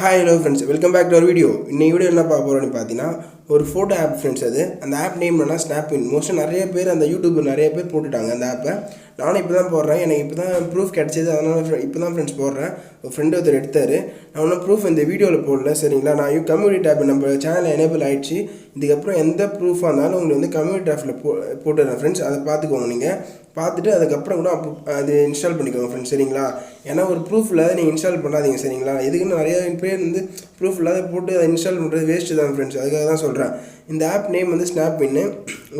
Hi hello friends, welcome back to our video. இன்னைக்கு video என்ன பார்க்க போறோம்னு பார்த்தீங்கன்னா ஒரு ஃபோட்டோ ஆப் ஃப்ரெண்ட்ஸ். அது அந்த ஆப் நேம் என்ன Snapwin. மோஸ்ட்டாக நிறைய பேர் அந்த யூடியூப் நிறைய பேர் போட்டுட்டாங்க அந்த ஆப்பை. நானும் இப்போ தான் போடுறேன். எனக்கு இப்போ தான் ப்ரூஃப் கிடச்சிது, அதனால் இப்போ தான் ஃப்ரெண்ட்ஸ் போடுறேன். ஒரு ஃப்ரெண்டு ஒருத்தர் எடுத்தார். நான் ஒன்றும் ப்ரூஃப் இந்த வீடியோவில் போடல, சரிங்களா? நான் கம்யூனிட்டி டேப் நம்ம சேனலில் எனேபிள் ஆகிடுச்சு. இதுக்கப்புறம் எந்த ப்ரூஃபாக இருந்தாலும் உங்களுக்கு வந்து கம்யூனிட்டி டேப்பில் போட்டுடுறேன் ஃப்ரெண்ட்ஸ். அதை பார்த்துக்கோங்க. நீங்கள் பார்த்துட்டு அதுக்கப்புறம் கூட அது இன்ஸ்டால் பண்ணிக்கோங்க ஃப்ரெண்ட்ஸ், சரிங்களா? ஏன்னா ஒரு ப்ரூஃப் இல்லாத நீங்கள் இன்ஸ்டால் பண்ணாதீங்க, சரிங்களா? இதுக்குன்னு நிறைய பேர் வந்து ப்ரூஃப் இல்லாத போட்டு அதை இன்ஸ்டால் பண்ணுறது வேஸ்ட்டு தான் ஃப்ரெண்ட்ஸ். அதுக்காக தான் சொல்கிறேன். இந்த ஆப் நேம் வந்து Snapwin.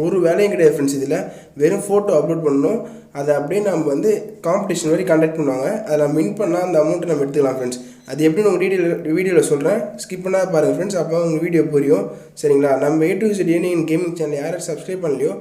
ஒரு வேலையும் கிடையாது ஃப்ரெண்ட்ஸ். இதில் வெறும் ஃபோட்டோ அப்லோட் பண்ணணும். அதை அப்படியே நம்ம வந்து காம்படிஷன் மாதிரி கண்டக்ட் பண்ணுவாங்க. அதை நம்ம வின் பண்ணால் அந்த அமௌண்ட்டை நம்ம எடுத்துக்கலாம் ஃப்ரெண்ட்ஸ். அது எப்படின்னு உங்கள் வீடியோவில் சொல்கிறேன். ஸ்கிப் பண்ணால் பாருங்கள் ஃப்ரெண்ட்ஸ், அப்போ உங்களுக்கு வீடியோ புரியும், சரிங்களா? நம்ம A to Z gaming channel யாரும் சப்ஸ்கிரைப் பண்ணலையோ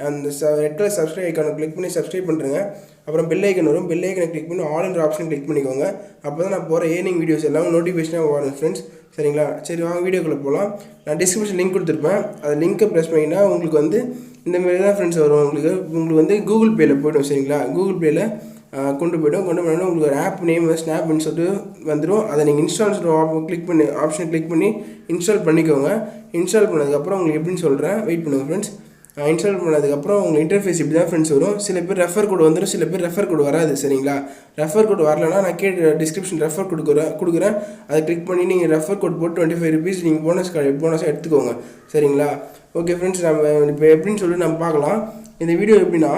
அந்த ரெட் கலர் சப்ஸ்கிரைப் ஐக்கானை கிளிக் பண்ணி சப்ஸ்கிரைப் பண்ணுறேங்க. அப்புறம் பெல் ஐக்கன் வரும், பெல் ஐக்கனை கிளிக் பண்ணி ஆல்ன்ற ஆப்ஷன் கிளிக் பண்ணிக்கோங்க. அப்போ தான் நான் போகிற ஏர்னிங் வீடியோஸ் எல்லாம் நோட்டிஃபிகேஷனாக வரும் ஃப்ரெண்ட்ஸ், சரிங்களா? சரி வாங்க வீடியோக்குள்ளே போகலாம். நான் டிஸ்கிரிப்ஷன் லிங்க் கொடுத்துருப்பேன். அந்த லிங்க்கை ப்ரெஸ் பண்ணிங்கன்னா உங்களுக்கு வந்து இந்தமாரி தான் ஃப்ரெண்ட்ஸ் வரும். உங்களுக்கு வந்து கூகுள் பேயில் போய்டும், சரிங்களா? கூகுள் பேயில் கொண்டு போய்டும். உங்களுக்கு ஒரு ஆப் நேம் Snapwin சொல்லிட்டு வந்துடும். அதை நீங்கள் இன்ஸ்டால் கிளிக் பண்ணி இன்ஸ்டால் பண்ணிக்கோங்க. இன்ஸ்டால் பண்ணதுக்கப்புறம் உங்களுக்கு எப்படின்னு சொல்கிறேன், வெயிட் பண்ணுங்கள் ஃப்ரெண்ட்ஸ். இன்ஸ்டால் பண்ணதுக்கப்புறம் உங்கள் இன்டர்ஃபேஸ் இப்படி தான் ஃப்ரெண்ட்ஸ் வரும். சில பேர் ரெஃபர் கோடு வந்துடும், சில பேர் ரெஃபர் கோடு வராது, சரிங்களா? ரெஃபர் கோடு வரலன்னா நான் டிஸ்கிரிப்ஷன் ரெஃபர் கொடுக்குறேன். அதை கிளிக் பண்ணி நீங்கள் ரெஃபர் கோட் போட்டு 25 ருபீஸ் நீங்கள் போனஸாக எடுத்துக்கோங்க, சரிங்களா? ஓகே ஃப்ரெண்ட்ஸ், நம்ம இப்போ எப்படின்னு சொல்லி நம்ம பார்க்கலாம். இந்த வீடியோ எப்படின்னா,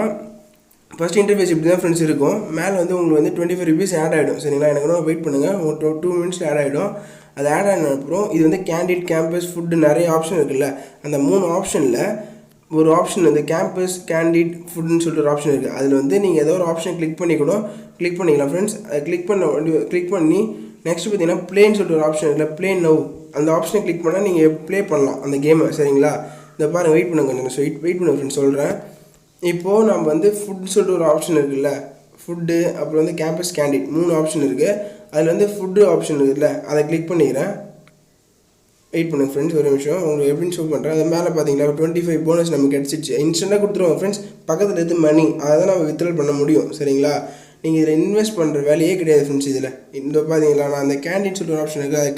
ஃபஸ்ட் இன்டர்ஃபேஸ் இப்படி தான் ஃப்ரெண்ட்ஸ் இருக்கும். மேலே வந்து உங்களுக்கு வந்து 25 ருபீஸ் ஆட் ஆகிடும், சரிங்களா? எனக்கு வெயிட் பண்ணுங்கள், ஒரு 2 மினிட்ஸ் ஆட் ஆகிடும். அது ஆட் ஆன அப்புறம் இது வந்து கேண்டிட், கேம்பஸ், ஃபுட்டு நிறைய ஆப்ஷன் இருக்குல்ல. அந்த 3 ஆப்ஷனில் ஒரு ஆப்ஷன் வந்து கேம்பஸ், கேண்டிட், ஃபுட்டுன்னு சொல்லிட்டு ஒரு ஆப்ஷன் இருக்குது. அதில் வந்து நீங்கள் ஏதோ ஒரு ஆப்ஷன் கிளிக் பண்ணிக்கலாம் ஃப்ரெண்ட்ஸ். அதை கிளிக் பண்ணி நெக்ஸ்ட் பார்த்தீங்கன்னா ப்ளேன்னு சொல்லிட்டு ஒரு ஆப்ஷன் இருக்குல்ல, ப்ளே நவ். அந்த ஆப்ஷனை கிளிக் பண்ணால் நீங்கள் ப்ளே பண்ணலாம் அந்த கேமை, சரிங்களா? இந்த பாருங்கள், வெயிட் பண்ணுங்க கொஞ்சம், வெயிட் பண்ணுங்க ஃப்ரெண்ட்ஸ், சொல்கிறேன். இப்போது நம்ம வந்து ஃபுட் சொல்லிட்டு ஒரு ஆப்ஷன் இருக்குல்ல, ஃபுட்டு, அப்புறம் வந்து கேம்பஸ், கேண்டிட் 3 ஆப்ஷன் இருக்குது. அதில் வந்து ஃபுட்டு ஆப்ஷன் இருக்குல்ல, அதை கிளிக் பண்ணிக்கிறேன். வெயிட் பண்ணுங்கள் ஃப்ரெண்ட்ஸ், ஒரு நிமிஷம் உங்களுக்கு எப்படின்னு ஷோ பண்ணுறேன். அது மேலே பார்த்தீங்களா 25 போனஸ் நமக்கு கிடச்சிச்சு. இன்ஸ்டண்ட்டாக கொடுத்துருவோம் ஃப்ரெண்ட்ஸ். பக்கத்தில் இருந்து மணி, அதை தான் நம்ம வித்ட்ரால் பண்ண முடியும், சரிங்களா? நீங்கள் இதில் இன்வெஸ்ட் பண்ணுற வேலையே கிடையாது ஃப்ரெண்ட்ஸ். இதில் இந்த பார்த்தீங்களா, நான் அந்த கேண்டிட் சொல்லிட்டு ஒரு ஆப்ஷன் இருக்குது, அதை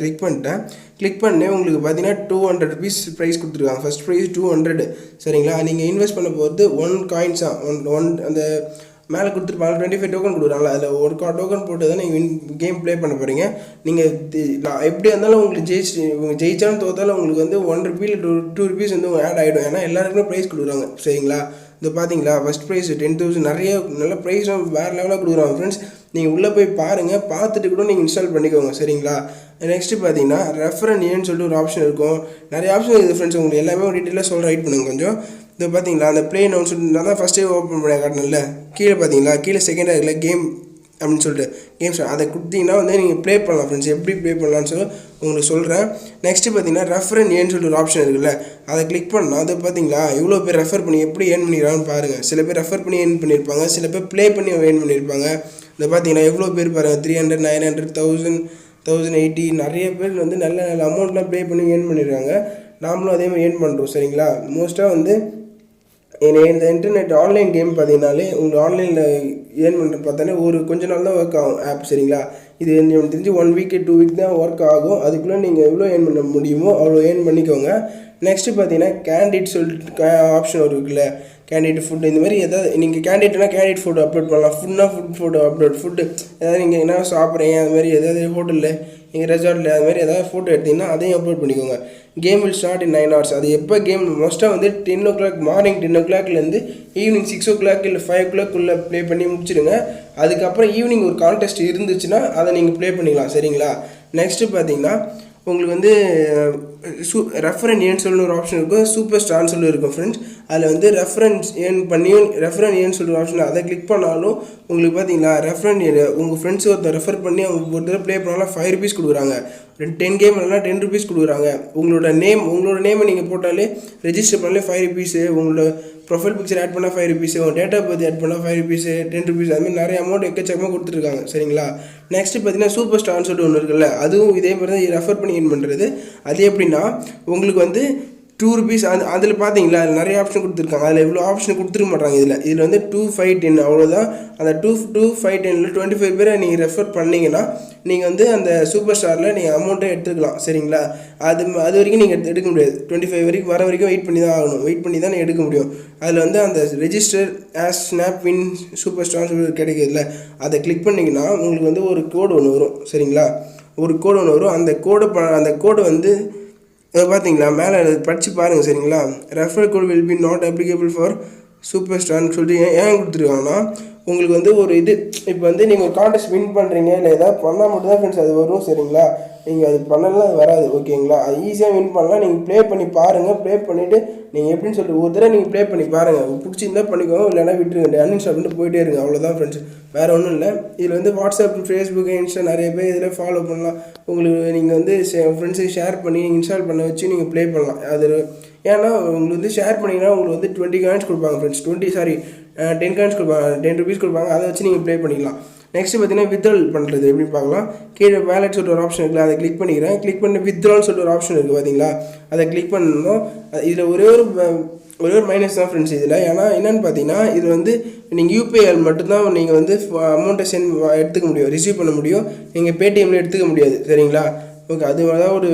கிளிக் பண்ணி உங்களுக்கு பார்த்தீங்கன்னா 200 ருபீஸ் ப்ரைஸ் கொடுத்துருக்காங்க. ஃபஸ்ட் ப்ரைஸ் 200, சரிங்களா? நீங்கள் இன்வெஸ்ட் பண்ண போகிறது 1 காயின்ஸாக அந்த மேலே கொடுத்துருப்பாங்க 25 டோக்கன் கொடுக்குறாங்களா, அதில் ஒரு டோக்கன் போட்டு தான் நீங்கள் கேம் ப்ளே பண்ண போகிறீங்க. நீங்கள் எப்படி இருந்தாலும் உங்களுக்கு ஜெயிச்சாலும் தோத்தாலும் உங்களுக்கு வந்து 1 ருபி இல்லை 2 ருபீஸ் வந்து ஆட் ஆகிடும். ஏன்னா எல்லாருக்குமே ப்ரைஸ் கொடுக்குறாங்க, சரிங்களா? இது பார்த்தீங்களா, ஃபஸ்ட் ப்ரைஸ் 10,000, நிறைய நல்ல ப்ரைஸும் வேறு லெவலாக கொடுக்குறாங்க ஃப்ரெண்ட்ஸ். நீங்கள் உள்ளே போய் பாருங்கள், பார்த்துட்டு கூட நீங்கள் இன்ஸ்டால் பண்ணிக்கோங்க, சரிங்களா? நெக்ஸ்ட்டு பார்த்தீங்கன்னா ரெஃபரன்ஸ்னு சொல்லிட்டு ஒரு ஆப்ஷன் இருக்கும். நிறைய ஆப்ஷன் இருக்குது ஃப்ரெண்ட்ஸ். உங்களுக்கு எல்லாமே ஒரு டீட்டெயிலாக சொல்கிறேன், வெயிட் பண்ணுங்க கொஞ்சம். இது பார்த்தீங்களா, அந்த ப்ளே நவுன்னு சொல்லிட்டு நான் தான் ஃபஸ்ட்டே ஓப்பன் பண்ண காட்டணும்ல. கீழே பார்த்தீங்களா, கீழே செகண்டாக இருக்குல்ல கேம் அப்படின்னு சொல்லிட்டு கேம்ஸ், அதை கொடுத்தீங்கன்னா வந்து நீங்கள் ப்ளே பண்ணலாம் ஃப்ரெண்ட்ஸ். எப்படி ப்ளே பண்ணலான்னு சொல்லி உங்களுக்கு சொல்கிறேன். நெக்ஸ்ட்டு பார்த்தீங்கன்னா ரெஃபரன்ஸ்னு சொல்லிட்டு ஒரு ஆப்ஷன் இருக்குல்ல, அதை கிளிக் பண்ணால் அது பார்த்தீங்களா இவ்வளோ பேர் ரெஃபர் பண்ணி எப்படி ஏர்ன் பண்ணிக்கிறாங்கன்னு பாருங்கள். சில பேர் ரெஃபர் பண்ணி ஏர்ன் பண்ணியிருப்பாங்க, சில பேர் ப்ளே பண்ணி ஏர்ன் பண்ணியிருப்பாங்க. இதை பார்த்தீங்கன்னா எவ்வளோ பேர் பாருங்கள், 300, 900, 1000, 1080, நிறைய பேர் வந்து நல்ல அமௌண்ட்லாம் ப்ளே பண்ணி ஏர்ன் பண்ணிடுறாங்க. நாமளும் அதே மாதிரி ஏர்ன் பண்ணுறோம், சரிங்களா? மோஸ்ட்டாக வந்து இந்த இன்டர்நெட் ஆன்லைன் கேம் பார்த்தீங்கன்னாலே உங்களுக்கு ஆன்லைனில் ஏர்ன் பண்ணுறது பார்த்தாலே ஒரு கொஞ்ச நாள் தான் ஒர்க் ஆகும் ஆப், சரிங்களா? இது எனக்கு தெரிஞ்சு 1 வீக் 2 வீக் தான் ஒர்க் ஆகும். அதுக்குள்ளே நீங்கள் எவ்வளோ ஏர்ன் பண்ண முடியுமோ அவ்வளோ ஏர்ன் பண்ணிக்கோங்க. நெக்ஸ்ட்டு பார்த்தீங்கன்னா கேண்டிட் சொல்லிட்டு ஆப்ஷன் இருக்குல்ல, கேண்டிட் ஃபுட், இந்த மாதிரி ஏதாவது நீங்கள் கேண்டிட்னா கேண்டிட் ஃபுட் அப்லோட் பண்ணலாம். ஃபுட்டு அப்லோட், ஃபுட்டு ஏதாவது நீங்கள் என்ன சாப்பிட்றீங்க அது மாதிரி ஏதாவது ஹோட்டலில் நீங்கள் ரெசார்ட்டில் அது மாதிரி ஏதாவது ஃபோட்டோ எடுத்திங்கன்னா அதையும் அப்லோட் பண்ணிக்கோங்க. Game will start in 9 hours. அது எப்போ கேம் மோஸ்ட்டாக வந்து 10 o'clock மார்னிங் 10 o'clockலேருந்து ஈவினிங் 6 o'clock இல்லை 5 o'clock ப்ளே பண்ணி முடிச்சிடுங்க. அதுக்கப்புறம் ஈவினிங் ஒரு கான்டெஸ்ட் இருந்துச்சுன்னா அதை நீங்கள் ப்ளே பண்ணிக்கலாம், சரிங்களா? நெக்ஸ்ட்டு பார்த்தீங்கன்னா உங்களுக்கு வந்து ரெஃபரன்ஸ் சொல்லி ஒரு ஆப்ஷன் இருக்கும், சூப்பர் ஸ்டார்னு சொல்லி இருக்கும் ஃப்ரெண்ட்ஸ். அதில் வந்து ரெஃபரன்ஸ் சொல்லிட்டு ஒரு ஆப்ஷன், அதை கிளிக் பண்ணாலும் உங்களுக்கு பார்த்தீங்களா உங்கள் ஃப்ரெண்ட்ஸ் ஒருத்தர் ரெஃபர் பண்ணி அவங்க ஒரு தடவை ப்ளே பண்ணாலும் 5 ருபீஸ் கொடுக்குறாங்க. 10 கேம் இல்லைனா 10 ருபீஸ் கொடுக்குறாங்க. உங்களோட நேமை நீங்கள் போட்டாலே ரெஜிஸ்டர் பண்ணாலே 5 ருபீஸு, உங்களோட ப்ரொஃபைல் பிக்சர் ஆட் பண்ணால் 5 ருபீஸு, உங்கள் டேட் ஆஃப் பர்த் ஆட் பண்ணால் 5 ருபீஸு, 10 ருபீஸ், அதுமாதிரி நிறைய அமௌண்ட் எக்கச்சக்கமாக கொடுத்துருக்காங்க, சரிங்களா? நெக்ஸ்ட்டு பார்த்தீங்கன்னா சூப்பர் ஸ்டார்னு சொல்லிட்டு ஒன்று இருக்குல்ல, அதுவும் இதே மாதிரி தான் ரெஃபர் பண்ணி ஏர்ன் பண்ணுறது. அது எப்படின்னா உங்களுக்கு வந்து ₹2 அதில் பார்த்தீங்களா அதில் நிறைய ஆப்ஷன் கொடுத்துருக்காங்க. அதில் இவ்வளோ ஆப்ஷன் கொடுத்துருக்க மாட்டாங்க. இதில் வந்து 2, 5, 10 அவ்வளோதான். அந்த 2, 5, 10ல் 25 பேரை நீங்கள் ரெஃபர் பண்ணிங்கன்னா நீங்கள் வந்து அந்த சூப்பர் ஸ்டாரில் நீங்கள் அமௌண்ட்டை எடுத்துக்கலாம். சரிங்களா? அது வரைக்கும் நீங்கள் எடுக்க முடியாது. 25 வரைக்கும் வர வரைக்கும் வெயிட் பண்ணி தான் ஆகணும். வெயிட் பண்ணி தான் எடுக்க முடியும். அதில் வந்து அந்த ரெஜிஸ்டர் ஆஸ் ஸ்னாப்வின் சூப்பர் ஸ்டார் கிடைக்குதுல்ல, அதை கிளிக் பண்ணிங்கன்னா உங்களுக்கு வந்து ஒரு கோடு ஒன்று வரும். சரிங்களா? ஒரு கோடு ஒன்று வரும். அந்த கோடு வந்து பார்த்தீங்களா மேலே படித்து பாருங்கள். சரிங்களா? Referral code will be not applicable for super ஸ்டார்னு சொல்லிட்டு ஏன் கொடுத்துருக்காங்கன்னா உங்களுக்கு வந்து ஒரு இப்போ வந்து நீங்கள் ஒரு கான்டெஸ்ட் வின் பண்ணுறீங்க இல்லை ஏதாவது பண்ணால் மட்டும் தான் ஃப்ரெண்ட்ஸ் அது வரும். சரிங்களா? நீங்கள் அது பண்ணலாம் அது வராது. ஓகேங்களா? அது ஈஸியாக வின் பண்ணலாம். நீங்கள் ப்ளே பண்ணி பாருங்கள். ப்ளே பண்ணிவிட்டு நீங்கள் எப்படின்னு சொல்லிட்டு ஒரு தடவை நீங்கள் ப்ளே பண்ணி பாருங்கள். பிடிச்சிருந்தால் பண்ணிக்கோங்க, இல்லைனா விட்டுருங்க. அன்இன்ஸ்டால் பண்ணிட்டு போயிட்டே இருங்க. அவ்வளோதான் ஃப்ரெண்ட்ஸ், வேறு ஒன்றும் இல்லை. இதில் வந்து வாட்ஸ்அப், ஃபேஸ்புக், இன்ஸ்டா நிறைய பேர் இதில் ஃபாலோ பண்ணலாம். உங்களுக்கு நீங்கள் வந்து ஃப்ரெண்ட்ஸுக்கு ஷேர் பண்ணி நீங்கள் இன்ஸ்டால் பண்ண வச்சு நீங்கள் ப்ளே பண்ணலாம். அது ஏன்னா உங்களுக்கு வந்து ஷேர் பண்ணிங்கன்னா உங்களுக்கு வந்து 20 காயின்ஸ் கொடுப்பாங்க ஃப்ரெண்ட்ஸ். 10 காயின்ஸ் கொடுப்பாங்க, ₹10 கொடுப்பாங்க. அதை வச்சு நீங்கள் ப்ளே பண்ணிக்கலாம். நெக்ஸ்ட்டு பார்த்தீங்கன்னா வித்ட்ரால் பண்ணுறது எப்படி பார்க்கலாம். கீழே வேலட் சொல்லிட்டு ஒரு ஆப்ஷன் இருக்குல்ல, அதை கிளிக் பண்ணிக்கிறேன். கிளிக் பண்ணி வித்ட்ரால் சொல்லிட்டு ஒரு ஆப்ஷன் இருக்குது பார்த்தீங்களா, அதை கிளிக் பண்ணணும். இதில் ஒரே ஒரு மைனஸ் தான் ஃப்ரெண்ட்ஸ் இதில். ஏன்னா என்னென்னு பார்த்தீங்கன்னா இது வந்து நீங்கள் யூபிஐ மட்டும்தான் நீங்கள் வந்து அமௌண்ட்டை எடுத்துக்க முடியும், ரிசீவ் பண்ண முடியும். நீங்கள் பேடிஎம்மில் எடுத்துக்க முடியாது. சரிங்களா? ஓகே, அது தான் ஒரு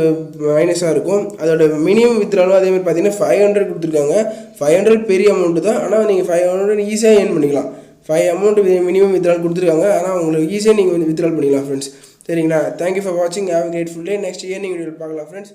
மைனஸாக இருக்கும். அதோட மினிமம் வித்ட்ராலும் அதேமாதிரி பார்த்தீங்கன்னா 500 கொடுத்துருக்காங்க. 500 பெரிய அமௌண்ட்டு தான். ஆனால் நீங்கள் 500 ஈஸியாக ஏர்ன் பண்ணிக்கலாம். 5 அமௌண்ட் மினிமம் வித்ட்ரால் கொடுத்துருக்காங்க. ஆனால் உங்களுக்கு ஈஸியாக நீங்கள் வந்து வித்ட்ரால் பண்ணிக்கலாம் ஃப்ரெண்ட்ஸ். சரிங்களா? தேங்க்யூ ஃபார் வாட்சிங். Have a grateful day. Next earning வீடியோவில் பார்க்கலாம் ஃப்ரெண்ட்ஸ்.